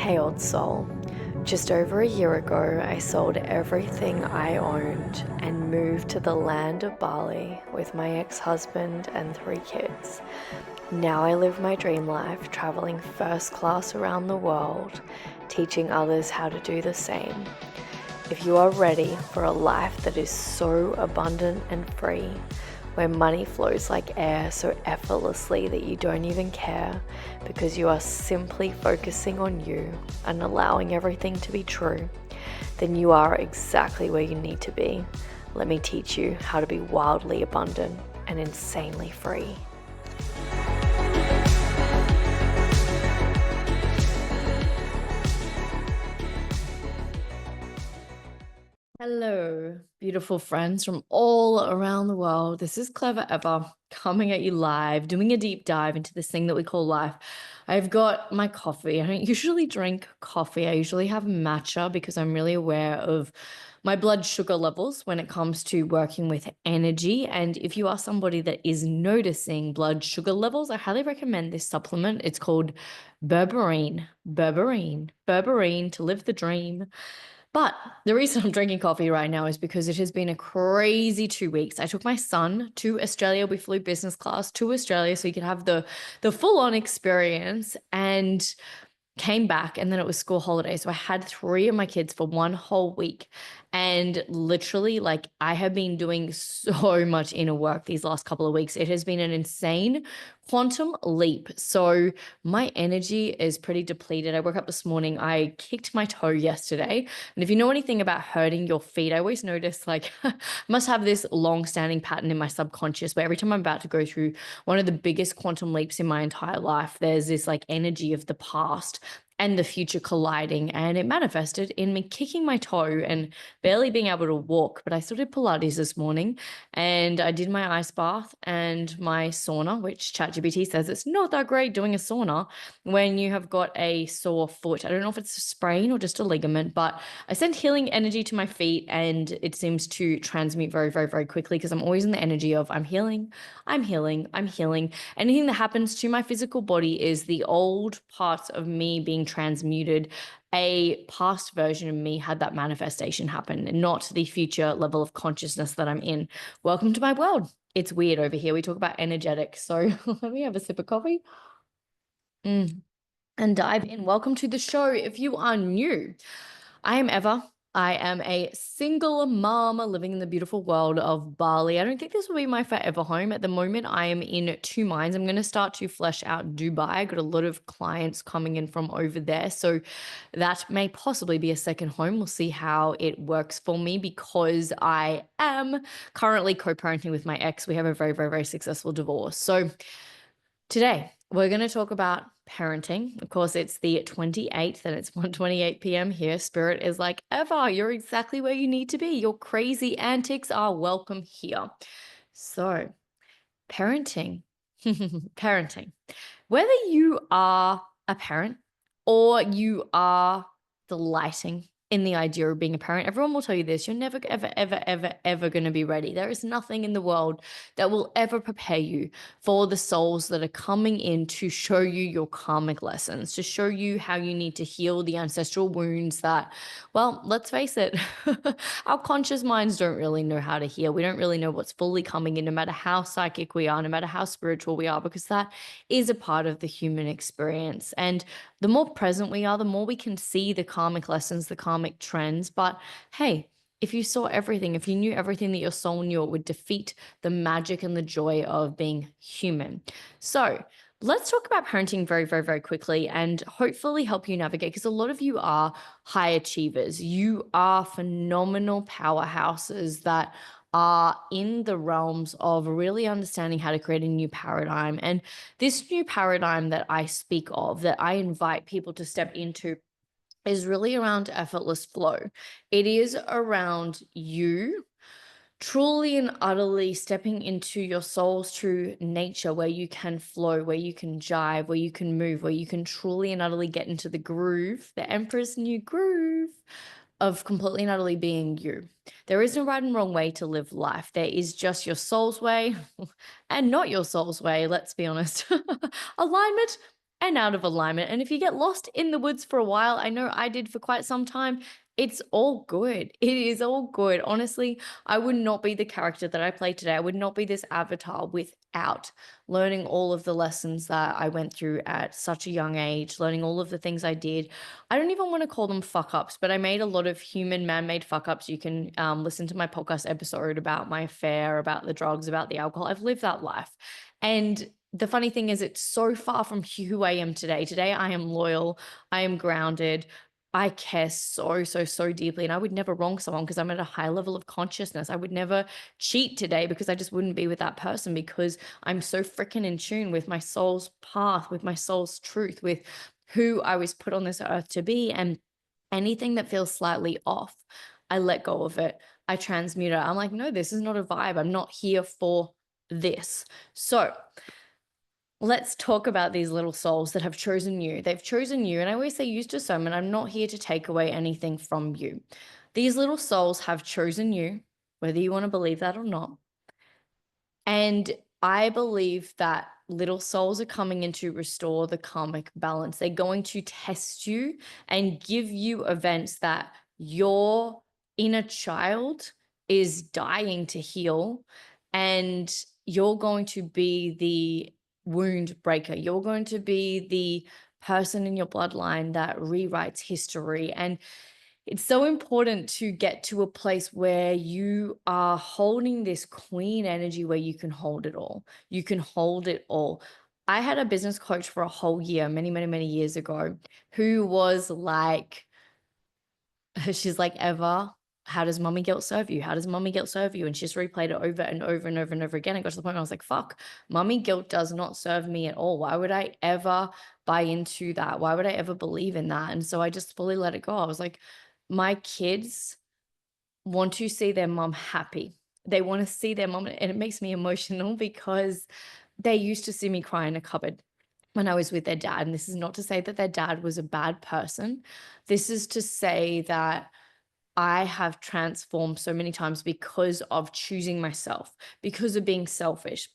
Hey old soul, just over a year ago I sold everything I owned and moved to the land of Bali with my ex-husband and 3 kids. Now I live my dream life, traveling first class around the world, teaching others how to do the same. If you are ready for a life that is so abundant and free, where money flows like air so effortlessly that you don't even care because you are simply focusing on you and allowing everything to be true, then you are exactly where you need to be. Let me teach you how to be wildly abundant and insanely free. Hello, beautiful friends from all around the world. This is Clever Eva coming at you live, doing a deep dive into this thing that we call life. I've got my coffee. I don't usually drink coffee. I usually have matcha because I'm really aware of my blood sugar levels when it comes to working with energy. And if you are somebody that is noticing blood sugar levels, I highly recommend this supplement. It's called berberine. Berberine to live the dream. But the reason I'm drinking coffee right now is because it has been a crazy 2 weeks. I took my son to Australia. We flew business class to Australia so he could have the full-on experience, and came back, and then it was school holiday. So I had 3 of my kids for one whole week. And literally, like, I have been doing so much inner work these last couple of weeks. It has been an insane quantum leap. So my energy is pretty depleted. I woke up this morning, I kicked my toe yesterday. And if you know anything about hurting your feet, I always notice, like, I must have this long-standing pattern in my subconscious where every time I'm about to go through one of the biggest quantum leaps in my entire life, there's this like energy of the past and the future colliding, and it manifested in me kicking my toe and barely being able to walk. But I still did Pilates this morning, and I did my ice bath and my sauna, which ChatGPT says it's not that great doing a sauna when you have got a sore foot. I don't know if it's a sprain or just a ligament, but I send healing energy to my feet, and it seems to transmute very, very, very quickly because I'm always in the energy of I'm healing, I'm healing, I'm healing. Anything that happens to my physical body is the old parts of me being transmuted. A past version of me had that manifestation happen, not the future level of consciousness that I'm in. Welcome to my world. It's weird over here. We talk about energetics. So let me have a sip of coffee. And dive in. Welcome to the show. If you are new, I am Eva. I am a single mom living in the beautiful world of Bali. I don't think this will be my forever home. At the moment, I am in two minds. I'm going to start to flesh out Dubai. I got a lot of clients coming in from over there. So that may possibly be a second home. We'll see how it works for me because I am currently co-parenting with my ex. We have a very, very, very successful divorce. So today, we're going to talk about parenting. Of course, it's the 28th and it's 1:28 p.m. here. Spirit is like, Eva, you're exactly where you need to be. Your crazy antics are welcome here. So, parenting. Parenting. Whether you are a parent or you are delighting in the idea of being a parent, everyone will tell you this: you're never, ever, ever, ever, ever going to be ready. There is nothing in the world that will ever prepare you for the souls that are coming in to show you your karmic lessons, to show you how you need to heal the ancestral wounds that, well, let's face it, our conscious minds don't really know how to heal. We don't really know what's fully coming in, no matter how psychic we are, no matter how spiritual we are, because that is a part of the human experience. And the more present we are, the more we can see the karmic lessons, the karmic trends. But hey, if you saw everything, if you knew everything that your soul knew, it would defeat the magic and the joy of being human. So let's talk about parenting very, very, very quickly and hopefully help you navigate, because a lot of you are high achievers. You are phenomenal powerhouses that are in the realms of really understanding how to create a new paradigm. And this new paradigm that I speak of, that I invite people to step into, is really around effortless flow. It is around you truly and utterly stepping into your soul's true nature, where you can flow, where you can jive, where you can move, where you can truly and utterly get into the groove, the Emperor's new groove of completely and utterly being you. There is no right and wrong way to live life. There is just your soul's way and not your soul's way, let's be honest. Alignment and out of alignment. And if you get lost in the woods for a while, I know I did for quite some time, it's all good. It is all good. Honestly, I would not be the character that I play today. I would not be this avatar without learning all of the lessons that I went through at such a young age, learning all of the things I did. I don't even want to call them fuck ups, but I made a lot of human man made fuck ups. You can listen to my podcast episode about my affair, about the drugs, about the alcohol. I've lived that life. And the funny thing is, it's so far from who I am today. Today, I am loyal, I am grounded. I care so, so, so deeply. And I would never wrong someone because I'm at a high level of consciousness. I would never cheat today because I just wouldn't be with that person because I'm so freaking in tune with my soul's path, with my soul's truth, with who I was put on this earth to be. And anything that feels slightly off, I let go of it. I transmute it. I'm like, no, this is not a vibe. I'm not here for this. So, let's talk about these little souls that have chosen you. They've chosen you. And I always say use discernment. I'm not here to take away anything from you. These little souls have chosen you, whether you want to believe that or not. And I believe that little souls are coming in to restore the karmic balance. They're going to test you and give you events that your inner child is dying to heal. And you're going to be the wound breaker. You're going to be the person in your bloodline that rewrites history. And it's so important to get to a place where you are holding this queen energy where you can hold it all. You can hold it all. I had a business coach for a whole year, many, many, many years ago, who was like, she's like, Eva, how does mommy guilt serve you? How does mommy guilt serve you? And she just replayed it over and over and over and over again. I got to the point where I was like, fuck, mommy guilt does not serve me at all. Why would I ever buy into that? Why would I ever believe in that? And so I just fully let it go. I was like, my kids want to see their mom happy. They want to see their mom, and it makes me emotional because they used to see me cry in a cupboard when I was with their dad. And this is not to say that their dad was a bad person. This is to say that I have transformed so many times because of choosing myself, because of being selfish,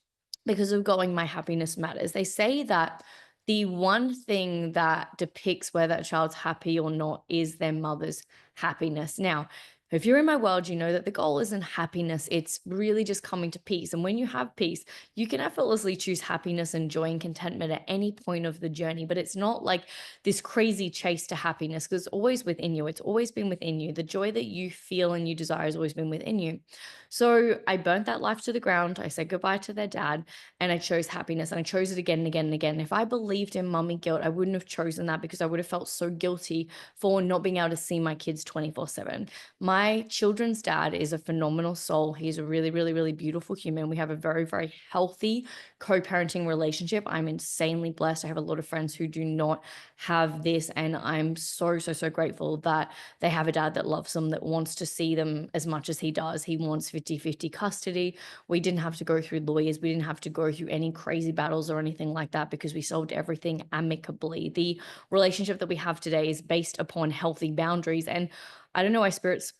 because of going, my happiness matters. They say that the one thing that depicts whether that child's happy or not is their mother's happiness. Now, if you're in my world, you know that the goal isn't happiness. It's really just coming to peace. And when you have peace, you can effortlessly choose happiness and joy and contentment at any point of the journey. But it's not like this crazy chase to happiness because it's always within you. It's always been within you. The joy that you feel and you desire has always been within you. So I burnt that life to the ground. I said goodbye to their dad and I chose happiness, and I chose it again and again and again. If I believed in mommy guilt, I wouldn't have chosen that because I would have felt so guilty for not being able to see my kids 24/7. My children's dad is a phenomenal soul. He's a really, really, really beautiful human. We have a very, very healthy co-parenting relationship. I'm insanely blessed. I have a lot of friends who do not have this, and I'm so, so, so grateful that they have a dad that loves them, that wants to see them as much as he does. He wants 50-50 custody. We didn't have to go through lawyers. We didn't have to go through any crazy battles or anything like that because we solved everything amicably. The relationship that we have today is based upon healthy boundaries. And I don't know why spirit's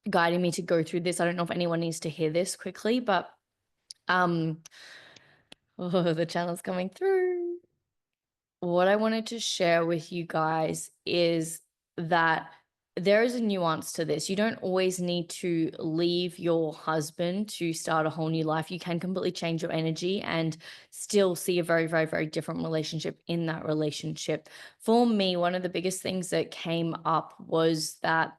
guiding me to go through this. I don't know if anyone needs to hear this quickly, but oh, the channel's coming through. What I wanted to share with you guys is that there is a nuance to this. You don't always need to leave your husband to start a whole new life. You can completely change your energy and still see a very, very, very different relationship in that relationship. For me, one of the biggest things that came up was that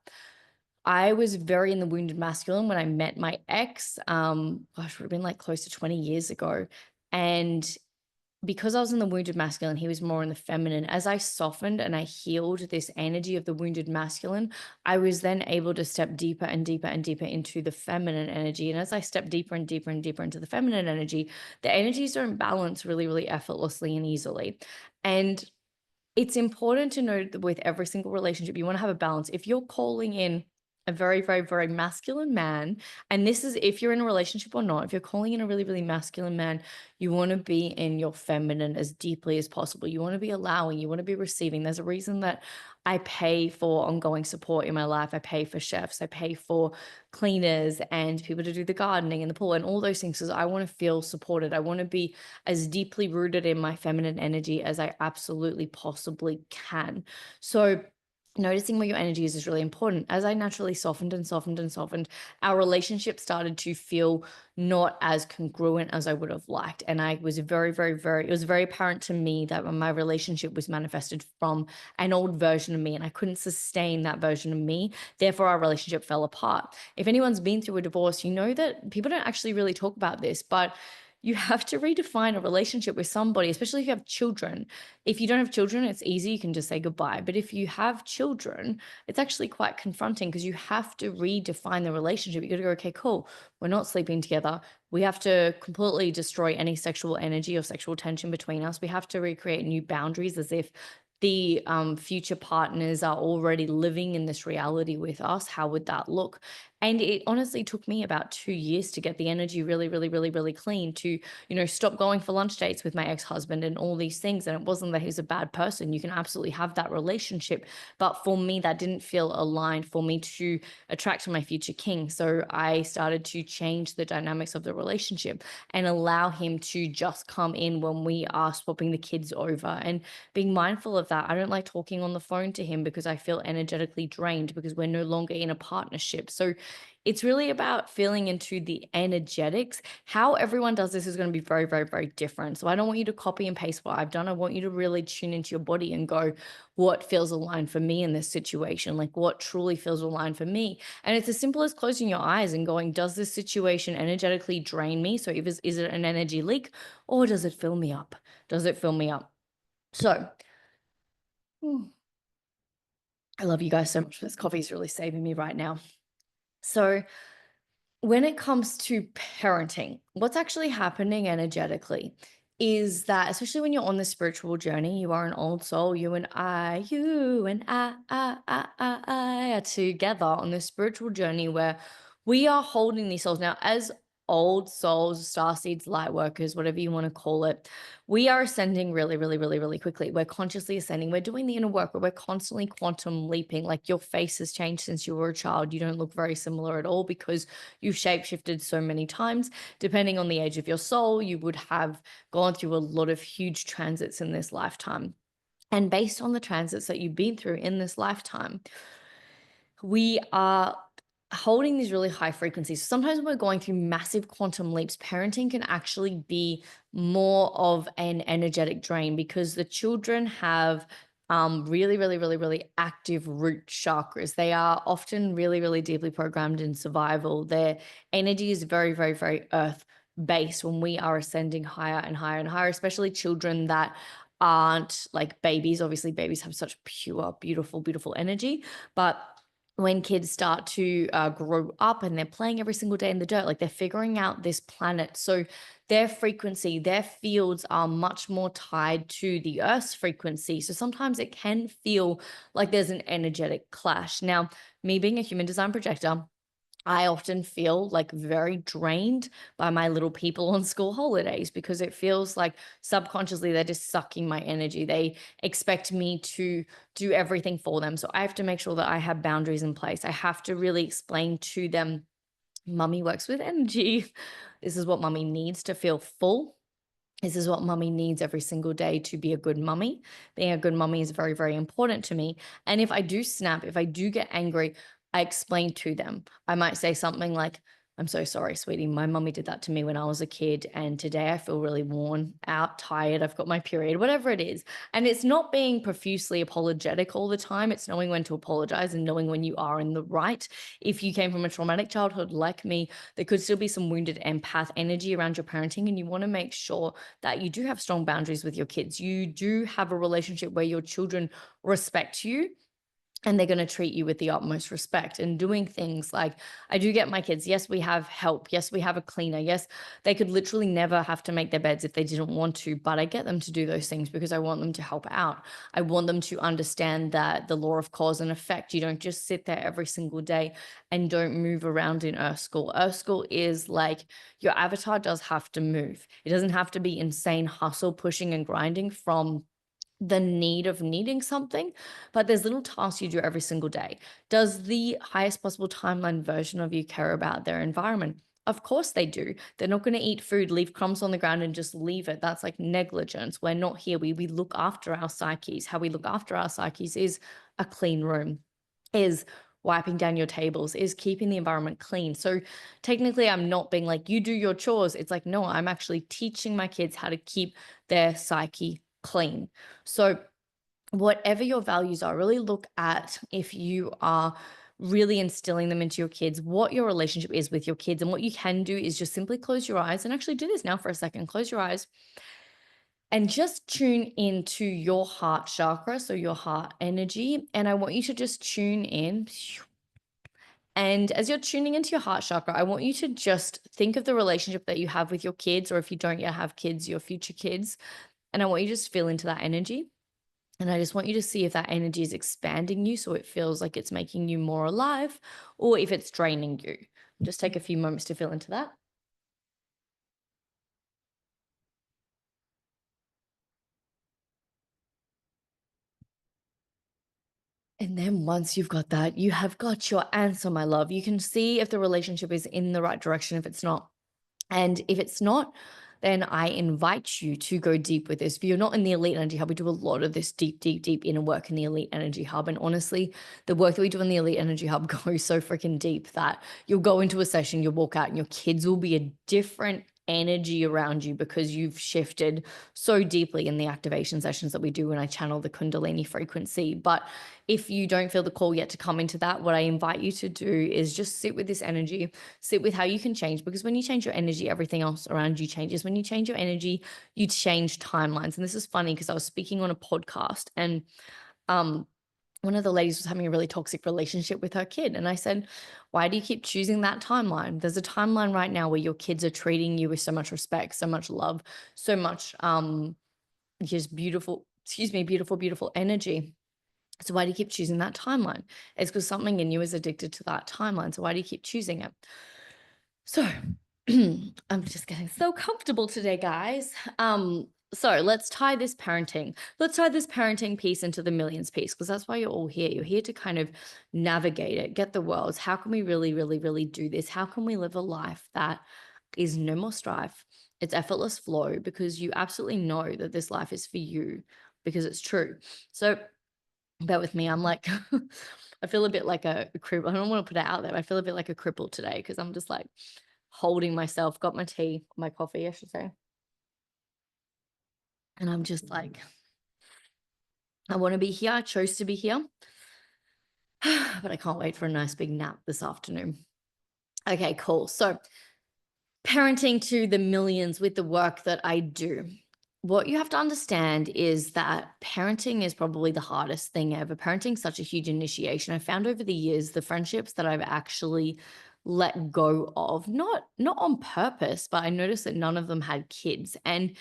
I was very in the wounded masculine when I met my ex. Gosh, it would have been like close to 20 years ago. And because I was in the wounded masculine, he was more in the feminine. As I softened and I healed this energy of the wounded masculine, I was then able to step deeper and deeper and deeper into the feminine energy. And as I step deeper and deeper and deeper into the feminine energy, the energies don't balance really, really effortlessly and easily. And it's important to know that with every single relationship, you want to have a balance. If you're calling in a very, very, very masculine man. And this is if you're in a relationship or not, if you're calling in a really, really masculine man, you want to be in your feminine as deeply as possible. You want to be allowing, you want to be receiving. There's a reason that I pay for ongoing support in my life. I pay for chefs, I pay for cleaners and people to do the gardening and the pool and all those things because I want to feel supported. I want to be as deeply rooted in my feminine energy as I absolutely possibly can. So, noticing where your energy is really important. As I naturally softened and softened and softened, our relationship started to feel not as congruent as I would have liked. And I was very, very, very, it was very apparent to me that my relationship was manifested from an old version of me and I couldn't sustain that version of me. Therefore, our relationship fell apart. If anyone's been through a divorce, you know that people don't actually really talk about this, but you have to redefine a relationship with somebody, especially if you have children. If you don't have children, it's easy. You can just say goodbye. But if you have children, it's actually quite confronting because you have to redefine the relationship. You got to go, okay, cool. We're not sleeping together. We have to completely destroy any sexual energy or sexual tension between us. We have to recreate new boundaries as if the future partners are already living in this reality with us. How would that look? And it honestly took me about 2 years to get the energy really, really, really, really clean to, stop going for lunch dates with my ex-husband and all these things. And it wasn't that he's a bad person. You can absolutely have that relationship. But for me, that didn't feel aligned for me to attract my future king. So I started to change the dynamics of the relationship and allow him to just come in when we are swapping the kids over and being mindful of that. I don't like talking on the phone to him because I feel energetically drained because we're no longer in a partnership. So it's really about feeling into the energetics. How everyone does this is going to be very, very, very different. So I don't want you to copy and paste what I've done. I want you to really tune into your body and go, what feels aligned for me in this situation? Like what truly feels aligned for me? And it's as simple as closing your eyes and going, does this situation energetically drain me? So is it an energy leak or does it fill me up? Does it fill me up? So I love you guys so much. This coffee is really saving me right now. So when it comes to parenting, what's actually happening energetically is that, especially when you're on the spiritual journey, you are an old soul. You and I are together on this spiritual journey where we are holding these souls. Now, as old souls, star seeds, light workers, whatever you want to call it, we are ascending really, really, really, really quickly. We're consciously ascending. We're doing the inner work, but we're constantly quantum leaping. Like your face has changed since you were a child. You don't look very similar at all because you've shapeshifted so many times. Depending on the age of your soul, you would have gone through a lot of huge transits in this lifetime. And based on the transits that you've been through in this lifetime, we are holding these really high frequencies. Sometimes when we're going through massive quantum leaps, parenting can actually be more of an energetic drain because the children have really, really, really, really active root chakras. They are often really, really deeply programmed in survival. Their energy is very, very, very earth based when we are ascending higher and higher and higher, especially children that aren't like babies. Obviously, babies have such pure, beautiful, beautiful energy, but when kids start to grow up and they're playing every single day in the dirt, like they're figuring out this planet. So their frequency, their fields are much more tied to the Earth's frequency. So sometimes it can feel like there's an energetic clash. Now, me being a human design projector, I often feel like very drained by my little people on school holidays because it feels like subconsciously they're just sucking my energy. They expect me to do everything for them. So I have to make sure that I have boundaries in place. I have to really explain to them, mummy works with energy. This is what mummy needs to feel full. This is what mummy needs every single day to be a good mummy. Being a good mummy is very, very important to me. And if I do snap, if I do get angry, I explain to them. I might say something like, I'm so sorry, sweetie. My mummy did that to me when I was a kid. And today I feel really worn out, tired. I've got my period, whatever it is. And it's not being profusely apologetic all the time. It's knowing when to apologize and knowing when you are in the right. If you came from a traumatic childhood like me, there could still be some wounded empath energy around your parenting. And you want to make sure that you do have strong boundaries with your kids. You do have a relationship where your children respect you and they're going to treat you with the utmost respect and doing things like I do get my kids. Yes, we have help. Yes, we have a cleaner. Yes, they could literally never have to make their beds if they didn't want to, but I get them to do those things because I want them to help out. I want them to understand that the law of cause and effect, you don't just sit there every single day and don't move around in Earth School. Earth School is like your avatar does have to move. It doesn't have to be insane hustle, pushing and grinding from the need of needing something, but there's little tasks you do every single day. Does the highest possible timeline version of you care about their environment? Of course they do. They're not going to eat food, leave crumbs on the ground and just leave it. That's like negligence. We're not here. We look after our psyches. How we look after our psyches is a clean room, is wiping down your tables, is keeping the environment clean. So technically I'm not being like, you do your chores. It's like, no, I'm actually teaching my kids how to keep their psyche clean. So whatever your values are, really look at if you are really instilling them into your kids, what your relationship is with your kids. And what you can do is just simply close your eyes and actually do this now for a second. Close your eyes and just tune into your heart chakra, so your heart energy. And I want you to just tune in. And as you're tuning into your heart chakra, I want you to just think of the relationship that you have with your kids, or if you don't yet have kids, your future kids. And I want you to just feel into that energy. And I just want you to see if that energy is expanding you so it feels like it's making you more alive, or if it's draining you. Just take a few moments to feel into that. And then once you've got that, you have got your answer, my love. You can see if the relationship is in the right direction, if it's not. And if it's not, then I invite you to go deep with this. If you're not in the Elite Energy Hub, we do a lot of this deep, deep, deep inner work in the Elite Energy Hub. And honestly, the work that we do in the Elite Energy Hub goes so freaking deep that you'll go into a session, you'll walk out, and your kids will be a different energy around you because you've shifted so deeply in the activation sessions that we do when I channel the Kundalini frequency. But if you don't feel the call yet to come into that, what I invite you to do is just sit with this energy, sit with how you can change, because when you change your energy, everything else around you changes. When you change your energy, you change timelines. And this is funny because I was speaking on a podcast and one of the ladies was having a really toxic relationship with her kid. And I said, why do you keep choosing that timeline? There's a timeline right now where your kids are treating you with so much respect, so much love, so much just beautiful, beautiful, beautiful energy. So why do you keep choosing that timeline? It's because something in you is addicted to that timeline. So why do you keep choosing it? So I'm just getting so comfortable today, guys. So let's tie this parenting piece into the millions piece, because that's why you're all here. You're here to kind of navigate it, get the worlds. How can we really, really, really do this? How can we live a life that is no more strife? It's effortless flow, because you absolutely know that this life is for you because it's true. So bear with me. I'm like, I feel a bit like a cripple. I don't want to put it out there. I feel a bit like a cripple today because I'm just like holding myself, got my tea, my coffee, I should say. And I'm just like, I want to be here. I chose to be here, but I can't wait for a nice big nap this afternoon. Okay, cool. So, parenting to the millions with the work that I do. What you have to understand is that parenting is probably the hardest thing ever. Parenting's such a huge initiation. I found over the years the friendships that I've actually let go of, not on purpose, but I noticed that none of them had kids. And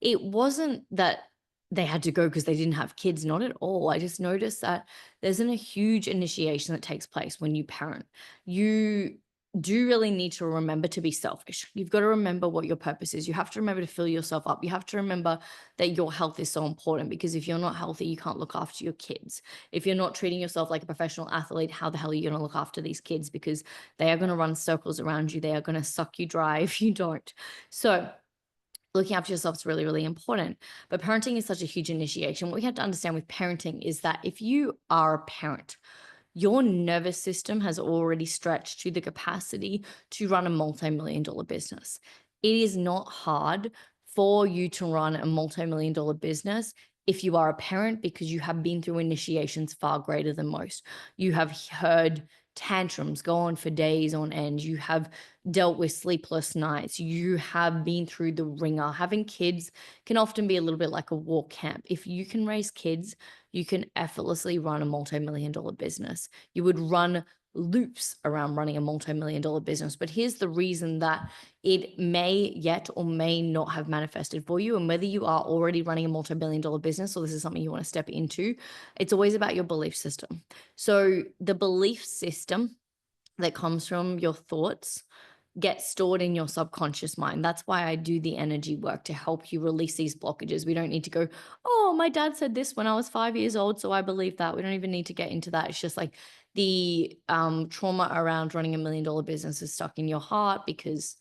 it wasn't that they had to go because they didn't have kids, not at all. I just noticed that there's a huge initiation that takes place when you parent. You do really need to remember to be selfish. You've got to remember what your purpose is. You have to remember to fill yourself up. You have to remember that your health is so important, because if you're not healthy, you can't look after your kids. If you're not treating yourself like a professional athlete, how the hell are you going to look after these kids? Because they are going to run circles around you. They are going to suck you dry if you don't. So looking after yourself is really, really important. But parenting is such a huge initiation. What we have to understand with parenting is that if you are a parent, your nervous system has already stretched to the capacity to run a multi-million dollar business. It is not hard for you to run a multi-million dollar business if you are a parent, because you have been through initiations far greater than most. You have heard tantrums go on for days on end. You have dealt with sleepless nights. You have been through the ringer. Having kids can often be a little bit like a war camp. If you can raise kids, you can effortlessly run a multi-million-dollar business. You would run loops around running a multi-million-dollar business. But here's the reason that it may yet or may not have manifested for you. And whether you are already running a multi-million-dollar business or this is something you want to step into, it's always about your belief system. So the belief system that comes from your thoughts get stored in your subconscious mind. That's why I do the energy work to help you release these blockages. We don't need to go, oh, my dad said this when I was 5 years old, so I believe that. We don't even need to get into that. It's just like the trauma around running $1 million business is stuck in your heart because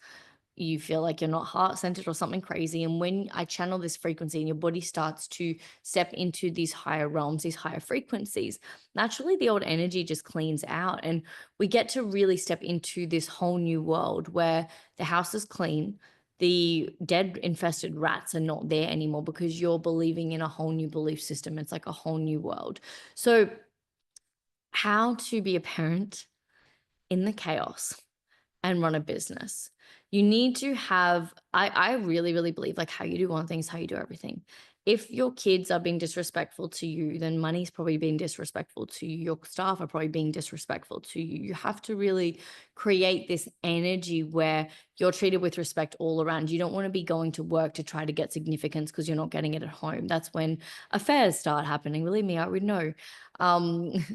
you feel like you're not heart-centered or something crazy. And when I channel this frequency and your body starts to step into these higher realms, these higher frequencies, naturally the old energy just cleans out. And we get to really step into this whole new world where the house is clean. The dead infested rats are not there anymore because you're believing in a whole new belief system. It's like a whole new world. So how to be a parent in the chaos and run a business. You need to have, I really, really believe like how you do one thing is how you do everything. If your kids are being disrespectful to you, then money's probably being disrespectful to you. Your staff are probably being disrespectful to you. You have to really create this energy where you're treated with respect all around. You don't want to be going to work to try to get significance because you're not getting it at home. That's when affairs start happening. Believe me, I would know.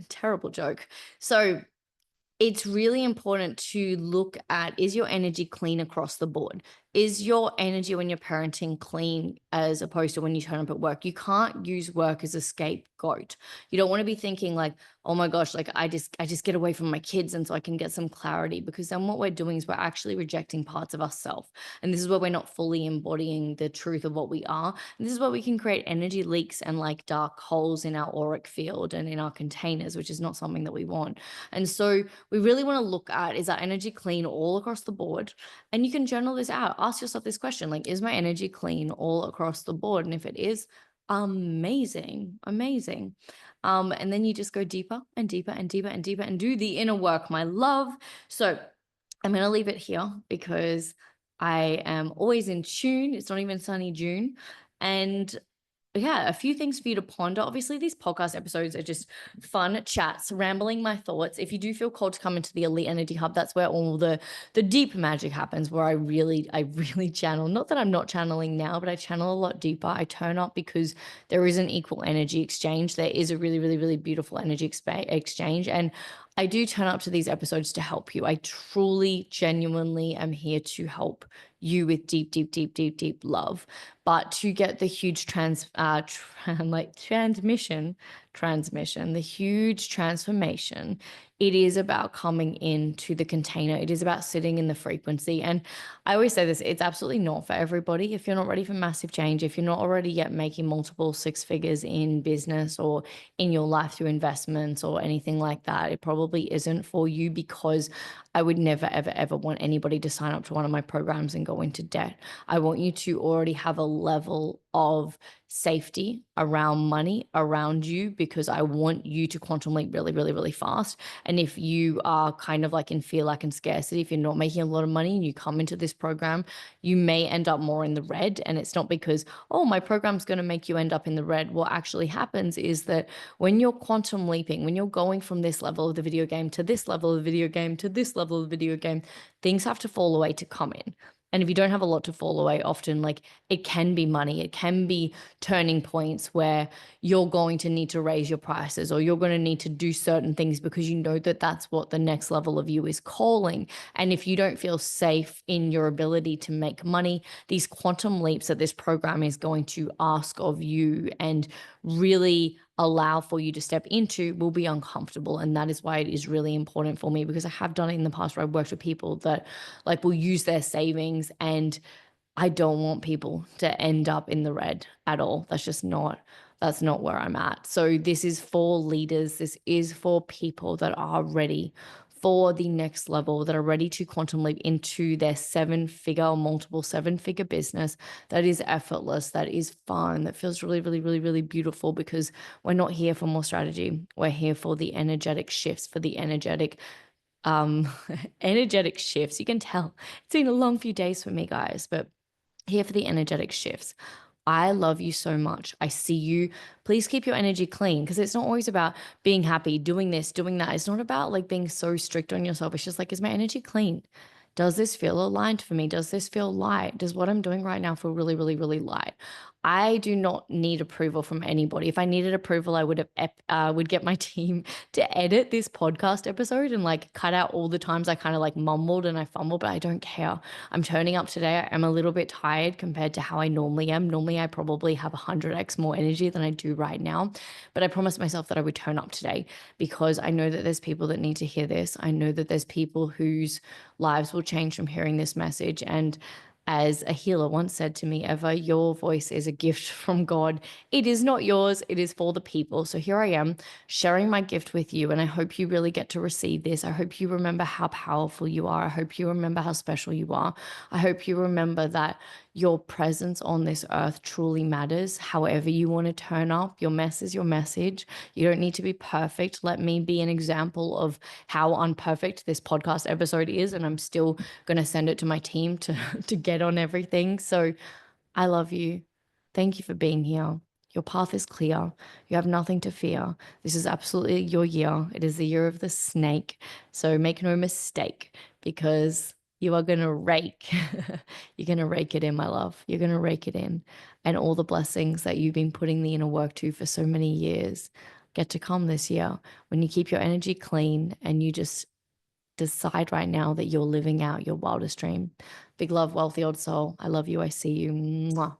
Terrible joke. So it's really important to look at, is your energy clean across the board? Is your energy when you're parenting clean as opposed to when you turn up at work? You can't use work as a scapegoat. You don't want to be thinking like, oh my gosh, like I just get away from my kids and so I can get some clarity, because then what we're doing is we're actually rejecting parts of ourselves. And this is where we're not fully embodying the truth of what we are. And this is where we can create energy leaks and like dark holes in our auric field and in our containers, which is not something that we want. And so we really want to look at, is our energy clean all across the board? And you can journal this out. Ask yourself this question, like, is my energy clean all across the board? And if it is, amazing, amazing. And then you just go deeper and deeper and deeper and deeper and do the inner work, my love. So I'm going to leave it here because I am always in tune. It's not even sunny June. And yeah, a few things for you to ponder. Obviously, these podcast episodes are just fun chats, rambling my thoughts. If you do feel called to come into the Elite Energy Hub, that's where all the deep magic happens, where I really channel. Not that I'm not channeling now, but I channel a lot deeper. I turn up because there is an equal energy exchange. There is a really, really, really beautiful energy exchange. And I do turn up to these episodes to help you. I truly, genuinely am here to help you with deep, deep, deep, deep, deep love. But to get the huge transmission, the huge transformation, it is about coming into the container. It is about sitting in the frequency. And I always say this, it's absolutely not for everybody. If you're not ready for massive change, if you're not already yet making multiple six figures in business or in your life through investments or anything like that, it probably isn't for you, because I would never, ever, ever want anybody to sign up to one of my programs and go into debt. I want you to already have a level of safety around money around you, because I want you to quantum leap really, really, really fast. And if you are kind of like in fear, lack, and scarcity, if you're not making a lot of money and you come into this program, you may end up more in the red. And it's not because, oh, my program's going to make you end up in the red. What actually happens is that when you're quantum leaping, when you're going from this level of the video game to this level of the video game to this level of the video game, things have to fall away to come in. And if you don't have a lot to fall away, often like it can be money, it can be turning points where you're going to need to raise your prices, or you're going to need to do certain things because you know that that's what the next level of you is calling. And if you don't feel safe in your ability to make money, these quantum leaps that this program is going to ask of you and really allow for you to step into will be uncomfortable. And that is why it is really important for me, because I have done it in the past where I've worked with people that like will use their savings, and I don't want people to end up in the red at all. That's not where I'm at. So this is for leaders. This is for people that are ready for the next level, that are ready to quantum leap into their seven-figure or multiple seven-figure business that is effortless, that is fun, that feels really, really, really, really beautiful, because we're not here for more strategy. We're here for the energetic shifts, for the energetic um energetic shifts. You can tell it's been a long few days for me, guys, but here for the energetic shifts. I love you so much. I see you. Please keep your energy clean, because it's not always about being happy, doing this, doing that. It's not about like being so strict on yourself. It's just like, is my energy clean? Does this feel aligned for me? Does this feel light? Does what I'm doing right now feel really, really, really light? I do not need approval from anybody. If I needed approval, I would get my team to edit this podcast episode and like cut out all the times I kind of like mumbled and I fumbled, but I don't care. I'm turning up today. I'm a little bit tired compared to how I normally am. Normally, I probably have 100x more energy than I do right now, but I promised myself that I would turn up today because I know that there's people that need to hear this. I know that there's people whose lives will change from hearing this message. And as a healer once said to me, Eva, your voice is a gift from God. It is not yours, it is for the people. So here I am sharing my gift with you. And I hope you really get to receive this. I hope you remember how powerful you are. I hope you remember how special you are. I hope you remember that your presence on this earth truly matters. However, you want to turn up, your mess is your message. You don't need to be perfect. Let me be an example of how unperfect this podcast episode is. And I'm still going to send it to my team to, to get on everything. So I love you. Thank you for being here. Your path is clear. You have nothing to fear. This is absolutely your year. It is the year of the snake. So make no mistake, because you are going to rake. You're going to rake it in, my love. You're going to rake it in. And all the blessings that you've been putting the inner work to for so many years get to come this year when you keep your energy clean and you just decide right now that you're living out your wildest dream. Big love, wealthy old soul. I love you. I see you. Mwah.